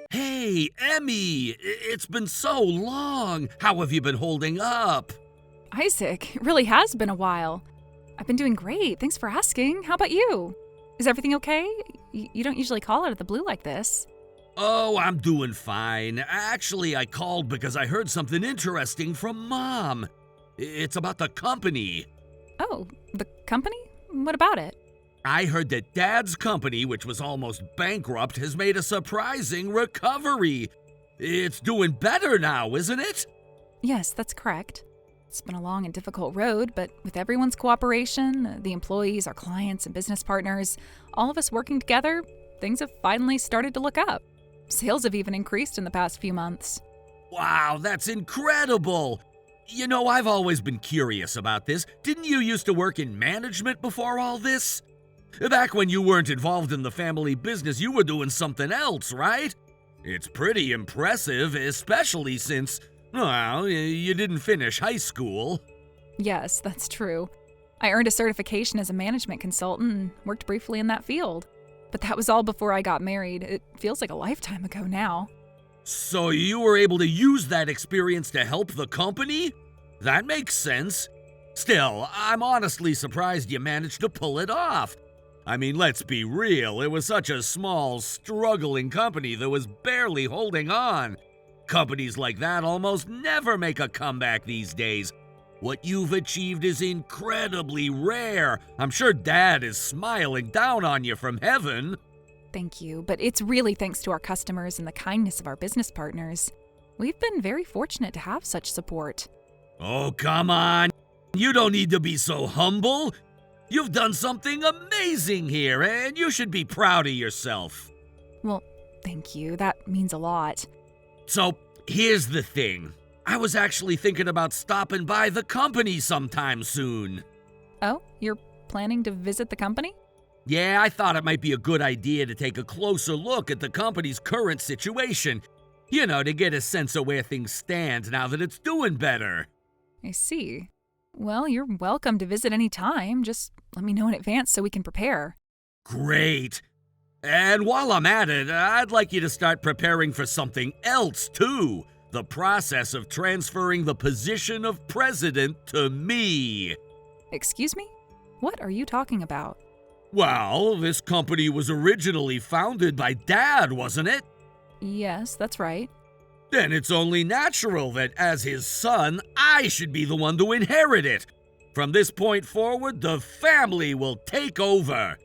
Hey, Emmy! It's been so long! How have you been holding up? Isaac, it really has been a while. I've been doing great. Thanks for asking. How about you? Is everything okay? You don't usually call out of the blue like this. Oh, I'm doing fine. Actually, I called because I heard something interesting from Mom. It's about the company. Oh, the company? What about it? I heard that Dad's company, which was almost bankrupt, has made a surprising recovery. It's doing better now, isn't it? Yes, that's correct. It's been a long and difficult road, but with everyone's cooperation, the employees, our clients, and business partners, all of us working together, things have finally started to look up. Sales have even increased in the past few months. Wow, that's incredible! You know, I've always been curious about this. Didn't you used to work in management before all this? Back when you weren't involved in the family business, you were doing something else, right? It's pretty impressive, especially since, well, you didn't finish high school. Yes, that's true. I earned a certification as a management consultant and worked briefly in that field. But that was all before I got married. It feels like a lifetime ago now. So you were able to use that experience to help the company? That makes sense. Still, I'm honestly surprised you managed to pull it off. I mean, let's be real, it was such a small, struggling company that was barely holding on. Companies like that almost never make a comeback these days. What you've achieved is incredibly rare. I'm sure Dad is smiling down on you from heaven. Thank you, but it's really thanks to our customers and the kindness of our business partners. We've been very fortunate to have such support. Oh, come on. You don't need to be so humble. You've done something amazing here, and you should be proud of yourself. Well, thank you. That means a lot. So, here's the thing. I was actually thinking about stopping by the company sometime soon. Oh, you're planning to visit the company? Yeah, I thought it might be a good idea to take a closer look at the company's current situation. You know, to get a sense of where things stand now that it's doing better. I see. Well, you're welcome to visit any time. Just let me know in advance so we can prepare. Great. And while I'm at it, I'd like you to start preparing for something else, too. The process of transferring the position of president to me. Excuse me? What are you talking about? Well, this company was originally founded by Dad, wasn't it? Yes, that's right. Then it's only natural that, as his son, I should be the one to inherit it. From this point forward, the family will take over.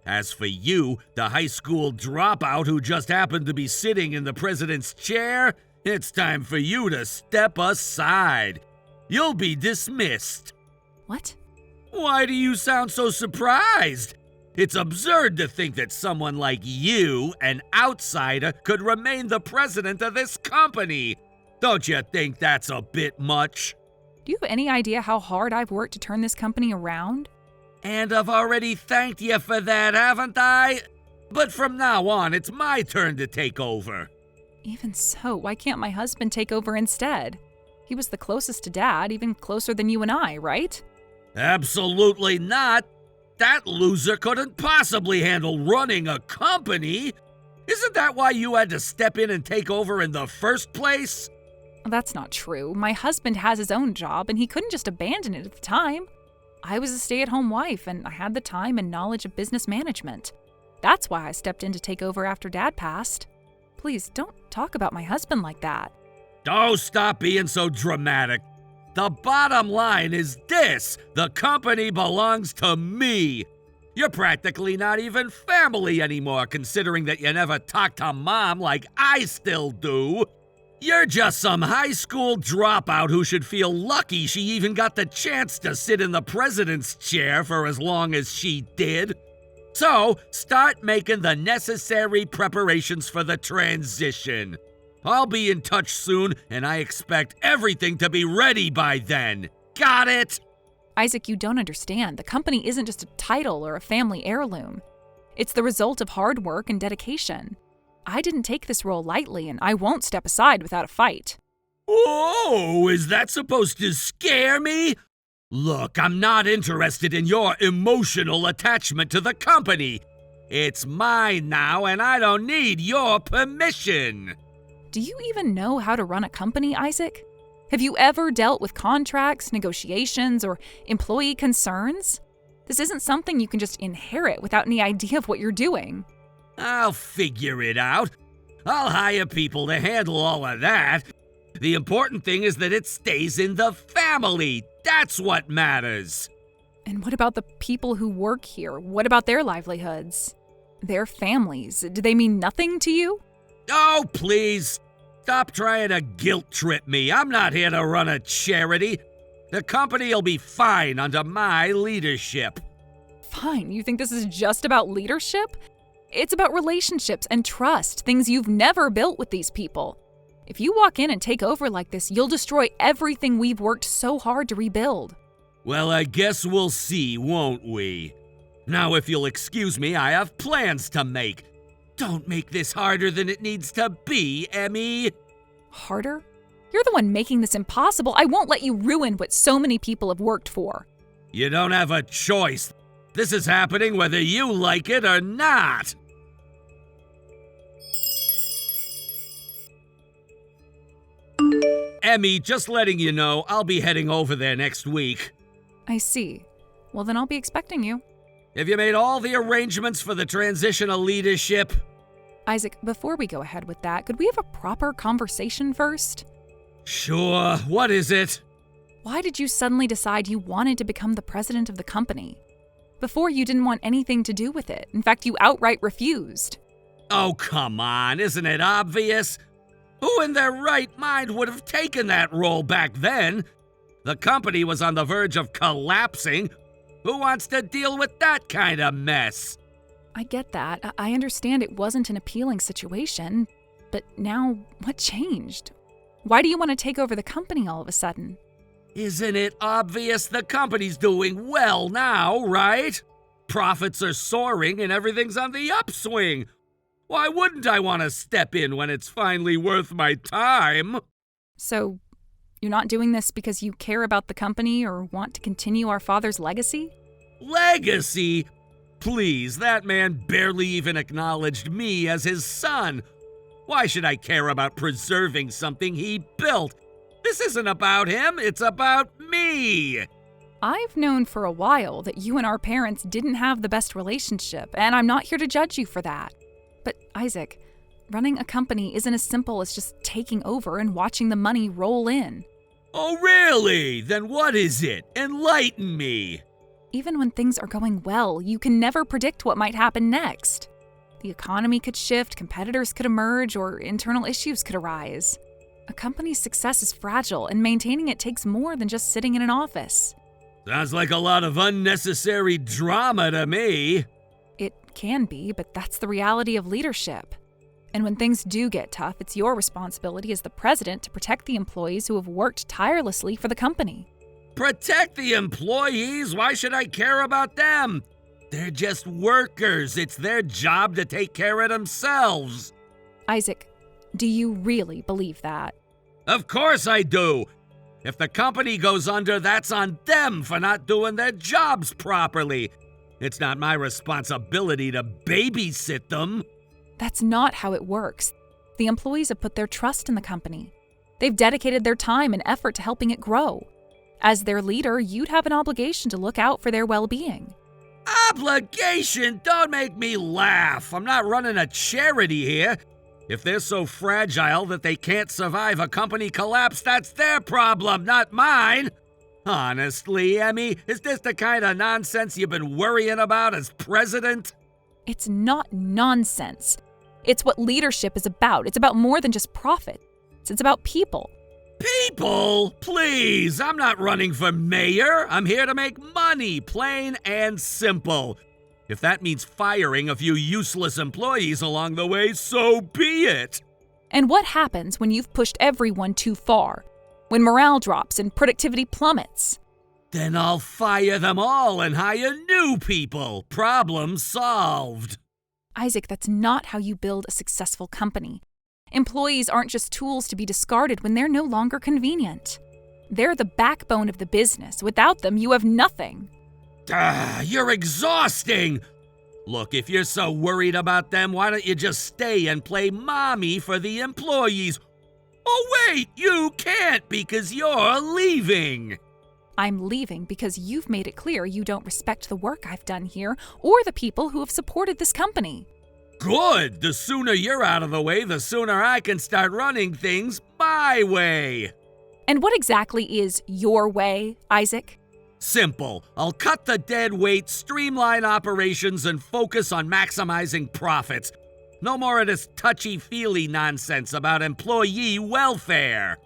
As for you, the high school dropout who just happened to be sitting in the president's chair, it's time for you to step aside. You'll be dismissed. What? Why do you sound so surprised? It's absurd to think that someone like you, an outsider, could remain the president of this company. Don't you think that's a bit much? Do you have any idea how hard I've worked to turn this company around? And I've already thanked you for that, haven't I? But from now on, it's my turn to take over. Even so, why can't my husband take over instead? He was the closest to Dad, even closer than you and I, right? Absolutely not. That loser couldn't possibly handle running a company. Isn't that why you had to step in and take over in the first place? That's not true. My husband has his own job, and he couldn't just abandon it at the time. I was a stay-at-home wife, and I had the time and knowledge of business management. That's why I stepped in to take over after Dad passed. Please, don't talk about my husband like that. Oh, stop being so dramatic. The bottom line is this: the company belongs to me. You're practically not even family anymore, considering that you never talk to Mom like I still do. You're just some high school dropout who should feel lucky she even got the chance to sit in the president's chair for as long as she did. So, start making the necessary preparations for the transition. I'll be in touch soon, and I expect everything to be ready by then. Got it? Isaac, you don't understand. The company isn't just a title or a family heirloom. It's the result of hard work and dedication. I didn't take this role lightly, and I won't step aside without a fight. Oh, is that supposed to scare me? Look, I'm not interested in your emotional attachment to the company. It's mine now, and I don't need your permission. Do you even know how to run a company, Isaac? Have you ever dealt with contracts, negotiations, or employee concerns? This isn't something you can just inherit without any idea of what you're doing. I'll figure it out. I'll hire people to handle all of that. The important thing is that it stays in the family. That's what matters. And what about the people who work here? What about their livelihoods? Their families? Do they mean nothing to you? Oh, please. Stop trying to guilt trip me. I'm not here to run a charity. The company will be fine under my leadership. Fine, you think this is just about leadership? It's about relationships and trust, things you've never built with these people. If you walk in and take over like this, you'll destroy everything we've worked so hard to rebuild. Well, I guess we'll see, won't we? Now, if you'll excuse me, I have plans to make. Don't make this harder than it needs to be, Emmy. Harder? You're the one making this impossible. I won't let you ruin what so many people have worked for. You don't have a choice. This is happening whether you like it or not. Emmy, just letting you know, I'll be heading over there next week. I see. Well, then I'll be expecting you. Have you made all the arrangements for the transitional leadership? Isaac, before we go ahead with that, could we have a proper conversation first? Sure. What is it? Why did you suddenly decide you wanted to become the president of the company? Before, you didn't want anything to do with it. In fact, you outright refused. Oh, come on. Isn't it obvious? Who in their right mind would have taken that role back then? The company was on the verge of collapsing. Who wants to deal with that kind of mess? I get that. I understand it wasn't an appealing situation. But now, what changed? Why do you want to take over the company all of a sudden? Isn't it obvious the company's doing well now, right? Profits are soaring and everything's on the upswing. Why wouldn't I want to step in when it's finally worth my time? So, you're not doing this because you care about the company or want to continue our father's legacy? Legacy? Please, that man barely even acknowledged me as his son. Why should I care about preserving something he built? This isn't about him, it's about me. I've known for a while that you and our parents didn't have the best relationship, and I'm not here to judge you for that. But Isaac, running a company isn't as simple as just taking over and watching the money roll in. Oh, really? Then what is it? Enlighten me. Even when things are going well, you can never predict what might happen next. The economy could shift, competitors could emerge, or internal issues could arise. A company's success is fragile, and maintaining it takes more than just sitting in an office. Sounds like a lot of unnecessary drama to me. It can be, but that's the reality of leadership. And when things do get tough, it's your responsibility as the president to protect the employees who have worked tirelessly for the company. Protect the employees? Why should I care about them? They're just workers. It's their job to take care of themselves. Isaac, do you really believe that? Of course I do. If the company goes under, that's on them for not doing their jobs properly. It's not my responsibility to babysit them. That's not how it works. The employees have put their trust in the company. They've dedicated their time and effort to helping it grow. As their leader, you'd have an obligation to look out for their well-being. Obligation? Don't make me laugh. I'm not running a charity here. If they're so fragile that they can't survive a company collapse, that's their problem, not mine. Honestly, Emmy, is this the kind of nonsense you've been worrying about as president? It's not nonsense. It's what leadership is about. It's about more than just profit. It's about people. People? Please, I'm not running for mayor. I'm here to make money, plain and simple. If that means firing a few useless employees along the way, so be it. And what happens when you've pushed everyone too far? When morale drops and productivity plummets? Then I'll fire them all and hire new people. Problem solved. Isaac, that's not how you build a successful company. Employees aren't just tools to be discarded when they're no longer convenient. They're the backbone of the business. Without them, you have nothing. You're exhausting. Look, if you're so worried about them, why don't you just stay and play mommy for the employees? Oh wait, you can't because you're leaving. I'm leaving because you've made it clear you don't respect the work I've done here or the people who have supported this company. Good! The sooner you're out of the way, the sooner I can start running things my way. And what exactly is your way, Isaac? Simple. I'll cut the dead weight, streamline operations, and focus on maximizing profits. No more of this touchy-feely nonsense about employee welfare.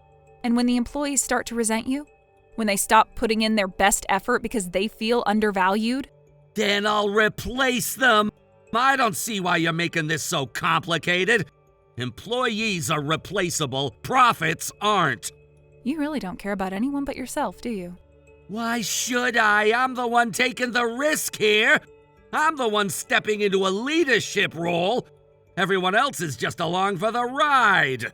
And when the employees start to resent you? When they stop putting in their best effort because they feel undervalued? Then I'll replace them. I don't see why you're making this so complicated. Employees are replaceable, profits aren't. You really don't care about anyone but yourself, do you? Why should I? I'm the one taking the risk here. I'm the one stepping into a leadership role. Everyone else is just along for the ride.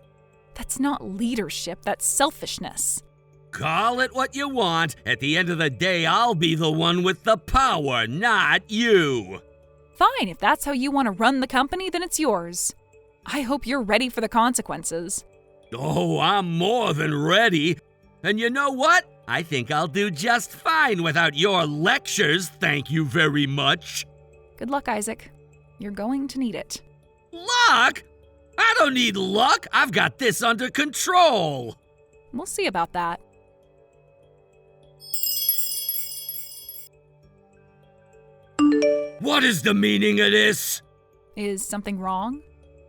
That's not leadership, that's selfishness. Call it what you want. At the end of the day, I'll be the one with the power, not you. Fine, if that's how you want to run the company, then it's yours. I hope you're ready for the consequences. Oh, I'm more than ready. And you know what? I think I'll do just fine without your lectures, thank you very much. Good luck, Isaac. You're going to need it. Luck? I don't need luck. I've got this under control. We'll see about that. What is the meaning of this? Is something wrong?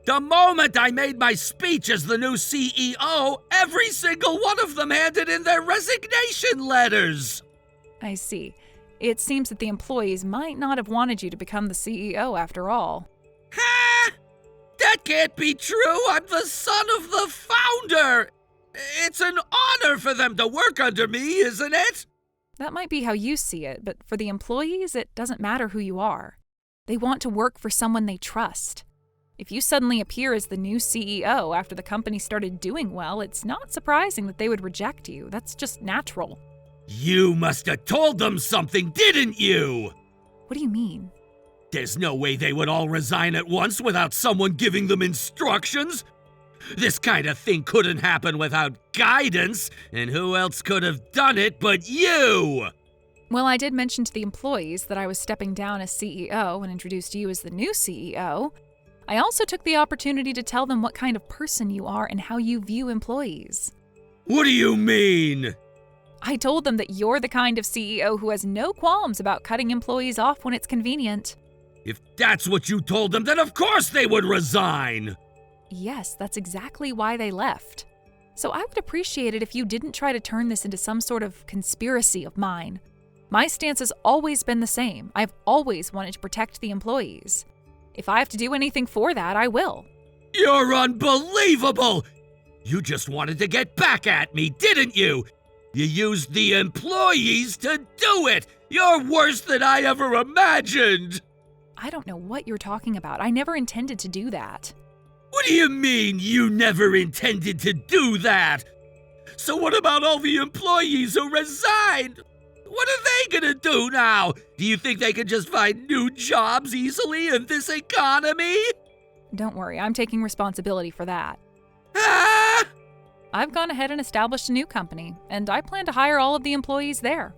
The moment I made my speech as the new CEO, every single one of them handed in their resignation letters. I see. It seems that the employees might not have wanted you to become the CEO after all. Ha! That can't be true. I'm the son of the founder. It's an honor for them to work under me, isn't it? That might be how you see it, but for the employees, it doesn't matter who you are. They want to work for someone they trust. If you suddenly appear as the new CEO after the company started doing well, it's not surprising that they would reject you. That's just natural. You must have told them something, didn't you? What do you mean? There's no way they would all resign at once without someone giving them instructions. This kind of thing couldn't happen without guidance, and who else could have done it but you? Well, I did mention to the employees that I was stepping down as CEO and introduced you as the new CEO. I also took the opportunity to tell them what kind of person you are and how you view employees. What do you mean? I told them that you're the kind of CEO who has no qualms about cutting employees off when it's convenient. If that's what you told them, then of course they would resign. Yes, that's exactly why they left. So I would appreciate it if you didn't try to turn this into some sort of conspiracy of mine. My stance has always been the same. I've always wanted to protect the employees. If I have to do anything for that, I will. You're unbelievable! You just wanted to get back at me, didn't you? You used the employees to do it! You're worse than I ever imagined! I don't know what you're talking about. I never intended to do that. What do you mean you never intended to do that? So what about all the employees who resigned? What are they gonna do now? Do you think they can just find new jobs easily in this economy? Don't worry, I'm taking responsibility for that. Ah! I've gone ahead and established a new company, and I plan to hire all of the employees there.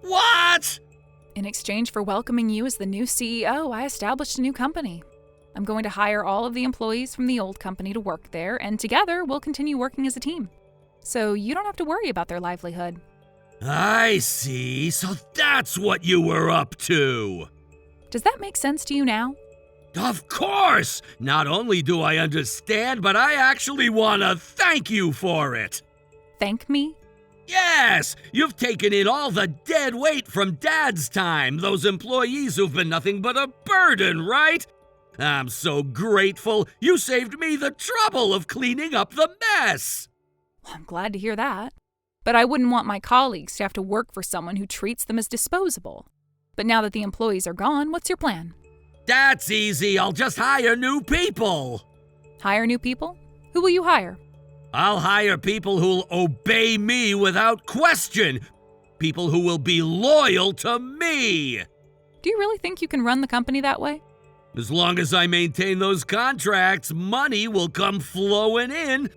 What? In exchange for welcoming you as the new CEO, I established a new company. I'm going to hire all of the employees from the old company to work there, and together we'll continue working as a team. So you don't have to worry about their livelihood. I see. So that's what you were up to. Does that make sense to you now? Of course! Not only do I understand, but I actually want to thank you for it. Thank me? Yes! You've taken in all the dead weight from Dad's time, those employees who've been nothing but a burden, right? I'm so grateful. You saved me the trouble of cleaning up the mess. Well, I'm glad to hear that. But I wouldn't want my colleagues to have to work for someone who treats them as disposable. But now that the employees are gone, what's your plan? That's easy. I'll just hire new people. Hire new people? Who will you hire? I'll hire people who'll obey me without question. People who will be loyal to me. Do you really think you can run the company that way? As long as I maintain those contracts, money will come flowing in.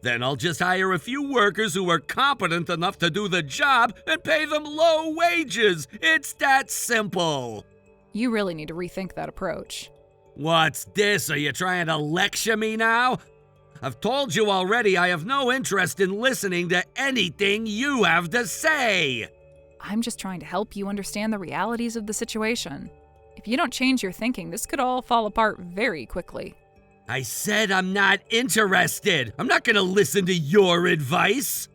Then I'll just hire a few workers who are competent enough to do the job and pay them low wages. It's that simple. You really need to rethink that approach. What's this? Are you trying to lecture me now? I've told you already I have no interest in listening to anything you have to say. I'm just trying to help you understand the realities of the situation. If you don't change your thinking, this could all fall apart very quickly. I said I'm not interested. I'm not going to listen to your advice.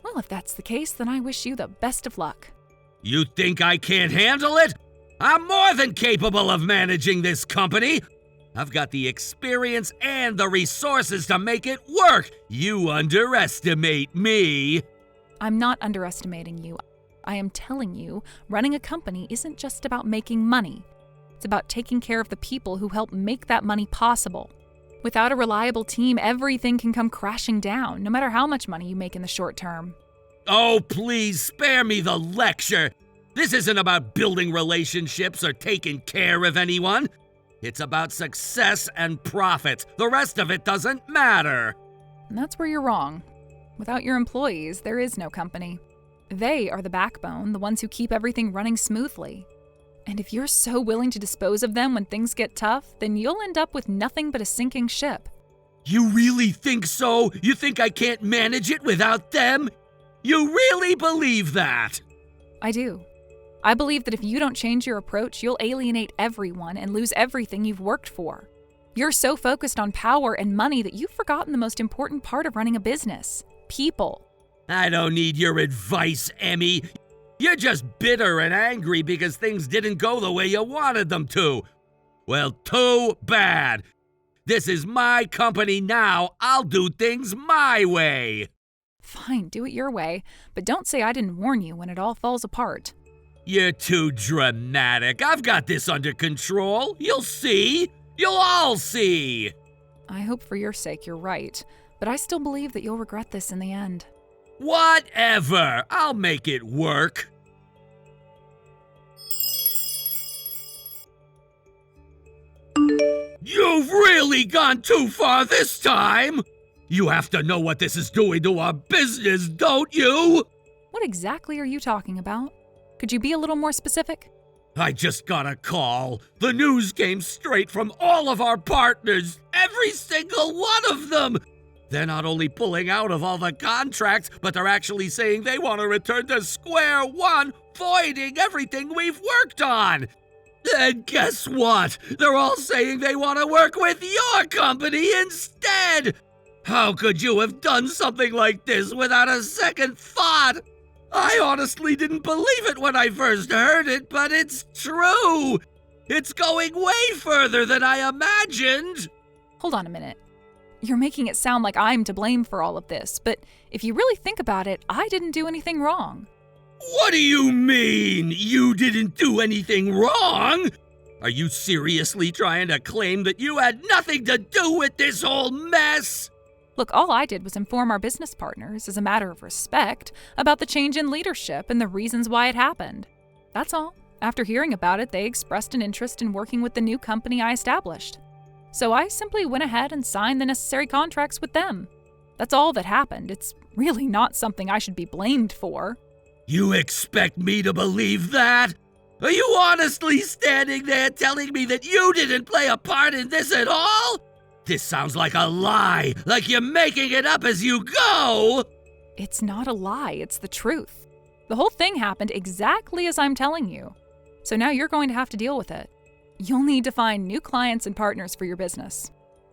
Well, if that's the case, then I wish you the best of luck. You think I can't handle it? I'm more than capable of managing this company. I've got the experience and the resources to make it work. You underestimate me. I'm not underestimating you. I am telling you, running a company isn't just about making money. It's about taking care of the people who help make that money possible. Without a reliable team, everything can come crashing down, no matter how much money you make in the short term. Oh, please spare me the lecture. This isn't about building relationships or taking care of anyone. It's about success and profits. The rest of it doesn't matter. And that's where you're wrong. Without your employees, there is no company. They are the backbone, the ones who keep everything running smoothly. And if you're so willing to dispose of them when things get tough, then you'll end up with nothing but a sinking ship. You really think so? You think I can't manage it without them? You really believe that? I do. I believe that if you don't change your approach, you'll alienate everyone and lose everything you've worked for. You're so focused on power and money that you've forgotten the most important part of running a business: people. I don't need your advice, Emmy. You're just bitter and angry because things didn't go the way you wanted them to. Well, too bad. This is my company now. I'll do things my way. Fine, do it your way, but don't say I didn't warn you when it all falls apart. You're too dramatic. I've got this under control. You'll see. You'll all see. I hope for your sake you're right, but I still believe that you'll regret this in the end. Whatever. I'll make it work. You've really gone too far this time. You have to know what this is doing to our business, don't you? What exactly are you talking about? Could you be a little more specific? I just got a call. The news came straight from all of our partners. Every single one of them. They're not only pulling out of all the contracts, but they're actually saying they want to return to square one, voiding everything we've worked on. And guess what? They're all saying they want to work with your company instead. How could you have done something like this without a second thought? I honestly didn't believe it when I first heard it, but it's true. It's going way further than I imagined. Hold on a minute. You're making it sound like I'm to blame for all of this, but if you really think about it, I didn't do anything wrong. What do you mean, you didn't do anything wrong? Are you seriously trying to claim that you had nothing to do with this whole mess? Look, all I did was inform our business partners, as a matter of respect, about the change in leadership and the reasons why it happened. That's all. After hearing about it, they expressed an interest in working with the new company I established. So I simply went ahead and signed the necessary contracts with them. That's all that happened. It's really not something I should be blamed for. You expect me to believe that? Are you honestly standing there telling me that you didn't play a part in this at all? This sounds like a lie, like you're making it up as you go. It's not a lie, it's the truth. The whole thing happened exactly as I'm telling you. So now you're going to have to deal with it. You'll need to find new clients and partners for your business.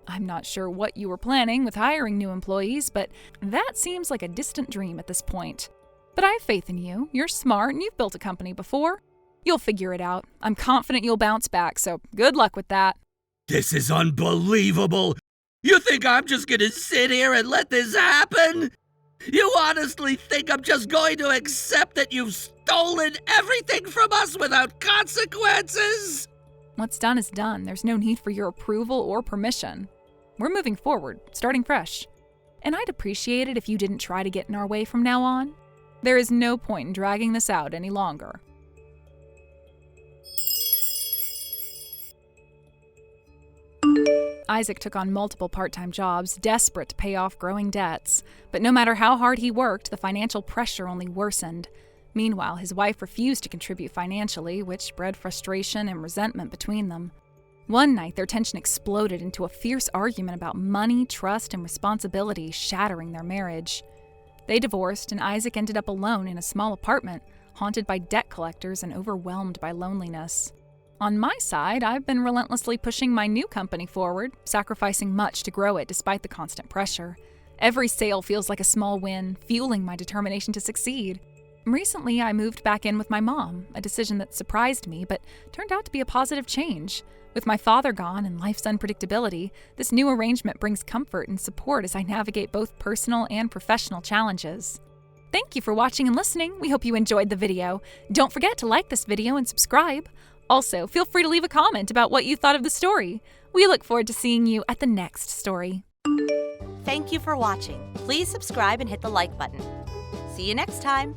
I'm not sure what you were planning with hiring new employees, but that seems like a distant dream at this point. But I have faith in you. You're smart and you've built a company before. You'll figure it out. I'm confident you'll bounce back, so good luck with that. This is unbelievable. You think I'm just gonna sit here and let this happen? You honestly think I'm just going to accept that you've stolen everything from us without consequences? What's done is done. There's no need for your approval or permission. We're moving forward, starting fresh. And I'd appreciate it if you didn't try to get in our way from now on. There is no point in dragging this out any longer. Isaac took on multiple part-time jobs, desperate to pay off growing debts. But no matter how hard he worked, the financial pressure only worsened. Meanwhile, his wife refused to contribute financially, which bred frustration and resentment between them. One night, their tension exploded into a fierce argument about money, trust, and responsibility, shattering their marriage. They divorced, and Isaac ended up alone in a small apartment, haunted by debt collectors and overwhelmed by loneliness. On my side, I've been relentlessly pushing my new company forward, sacrificing much to grow it despite the constant pressure. Every sale feels like a small win, fueling my determination to succeed. Recently, I moved back in with my mom, a decision that surprised me but turned out to be a positive change. With my father gone and life's unpredictability, this new arrangement brings comfort and support as I navigate both personal and professional challenges. Thank you for watching and listening. We hope you enjoyed the video. Don't forget to like this video and subscribe. Also, feel free to leave a comment about what you thought of the story. We look forward to seeing you at the next story. Thank you for watching. Please subscribe and hit the like button. See you next time.